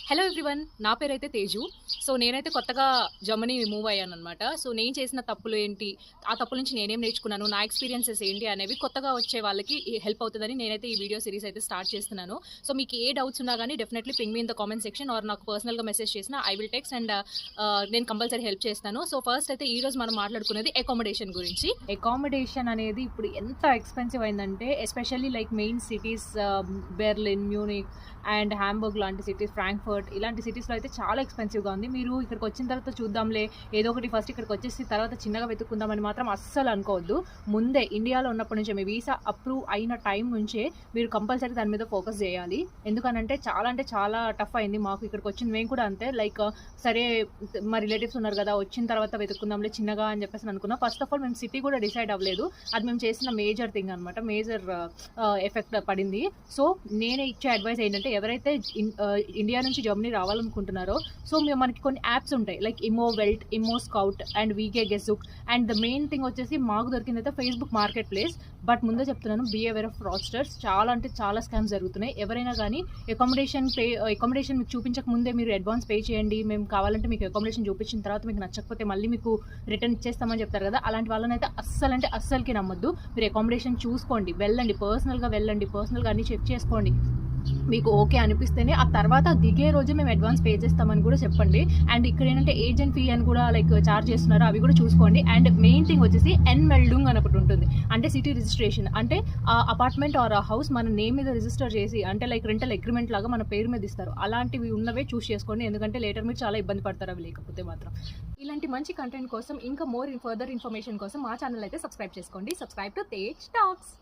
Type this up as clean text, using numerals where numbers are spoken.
Hello everyone, నా పేరైతే Teju. So నేనైతే కొత్తగా జర్మనీ మూవ్ అయ్యాననమాట. సో నేను చేసిన తప్పులు ఏంటి, ఆ తప్పుల నుంచి నేనేం నేర్చుకున్నాను, నా ఎక్స్పీరియన్సెస్ ఏంటి అనేవి కొత్తగా వచ్చే వాళ్ళకి హెల్ప్ అవుతుందని నేనైతే ఈ వీడియో సిరీస్ అయితే స్టార్ట్ చేస్తున్నాను. సో మీకు ఏ డౌట్స్ ఉన్నా కానీ definitely ping me in the comment section or నాకు పర్సనల్గా మెసేజ్ చేసిన ఐ విల్ టెక్స్ట్ అండ్ నేను కంపల్సరీ హెల్ప్ చేస్తాను. సో ఫస్ట్ అయితే ఈ రోజు మనం మాట్లాడుకునేది అకామిడేషన్ గురించి. అకామిడేషన్ అనేది ఇప్పుడు ఎంత ఎక్స్పెన్సివ్ అయిందంటే, especially like main cities Berlin, Munich and Hamburg లాంటి సిటీస్, ఫ్రాంక్ఫర్ట్ ఇలాంటి సిటీస్లో అయితే చాలా ఎక్స్పెన్సివ్గా ఉంది. మీరు ఇక్కడికి వచ్చిన తర్వాత చూద్దాంలే, ఏదో ఒకటి ఫస్ట్ ఇక్కడికి వచ్చేసి తర్వాత చిన్నగా వెతుక్కుందామని మాత్రం అస్సలు అనుకోవద్దు. ముందే ఇండియాలో ఉన్నప్పటి నుంచే మీ వీసా అప్రూవ్ అయిన టైం నుంచే మీరు కంపల్సరీ దాని మీద ఫోకస్ చేయాలి. ఎందుకనంటే చాలా టఫ్ అయింది మాకు. ఇక్కడికి వచ్చింది మేము కూడా అంతే. లైక్ సరే మా రిలేటివ్స్ ఉన్నారు కదా, వచ్చిన తర్వాత వెతుక్కుందాంలే చిన్నగా అని చెప్పేసి అనుకున్నాం. ఫస్ట్ ఆఫ్ ఆల్ మేము సిటీ కూడా డిసైడ్ అవ్వలేదు. అది మేము చేసిన మేజర్ థింగ్ అనమాట, మేజర్ ఎఫెక్ట్ పడింది. సో నేనే ఇచ్చే అడ్వైస్ ఏంటంటే, ఎవరైతే ఇండియా నుంచి జర్మనీ రావాలనుకుంటున్నారో, సో మనకి కొన్ని యాప్స్ ఉంటాయి లైక్ ఇమో వెల్ట్, ఇమో స్కౌట్ అండ్ వీకే గెస్బుక్. అండ్ ద మెయిన్ థింగ్ వచ్చేసి మాకు దొరికింది అయితే ఫేస్బుక్ మార్కెట్ ప్లేస్. బట్ ముందే చెప్తున్నాను, బీ అవేర్ ఆఫ్ ఫ్రాడ్స్టర్స్. చాలా స్కామ్స్ జరుగుతున్నాయి. ఎవరైనా కానీ అకామిడేషన్ మీకు చూపించక ముందే మీరు అడ్వాన్స్ పే చేయండి, మేము కావాలంటే మీకు అకామిడేషన్ చూపించిన తర్వాత మీకు నచ్చకపోతే మళ్ళీ మీకు రిటర్న్ ఇచ్చేస్తామని చెప్తారు కదా. అలాంటి వాళ్ళని అయితే అస్సలకి నమ్మొద్దు. మీరు అకామిడేషన్ చూసుకోండి, వెళ్ళండి, పర్సనల్గా అన్ని చెక్ చేసుకోండి. మీకు ఓకే అనిపిస్తేనే ఆ తర్వాత దిగే రోజు మేము అడ్వాన్స్ పే చేస్తామని కూడా చెప్పండి. అండ్ ఇక్కడ ఏంటంటే ఏజెంట్ ఫీ అని కూడా లైక్ చార్జ్ చేస్తున్నారు, అవి కూడా చూసుకోండి. అండ్ మెయిన్ థింగ్ వచ్చేసి ఎన్మెల్డింగ్ అని ఒకటి ఉంటుంది, అంటే సిటీ రిజిస్ట్రేషన్. అంటే ఆ అపార్ట్మెంట్ ఆర్ ఆ హౌస్ మన నేమ్ మీద రిజిస్టర్ చేసి, అంటే లైక్ రెంటల్ అగ్రిమెంట్ లాగా మన పేరు మీద ఇస్తారు. అలాంటివి ఉన్నవే చూస్ చేసుకోండి, ఎందుకంటే లేటర్ మీరు చాలా ఇబ్బంది పడతారు అవి లేకపోతే మాత్రం. ఇలాంటి మంచి కంటెంట్ కోసం ఇంకా ఫర్దర్ ఇన్ఫర్మేషన్ కోసం మా ఛానల్ అయితే సబ్స్క్రైబ్ చేసుకోండి. Subscribe to Tej talks.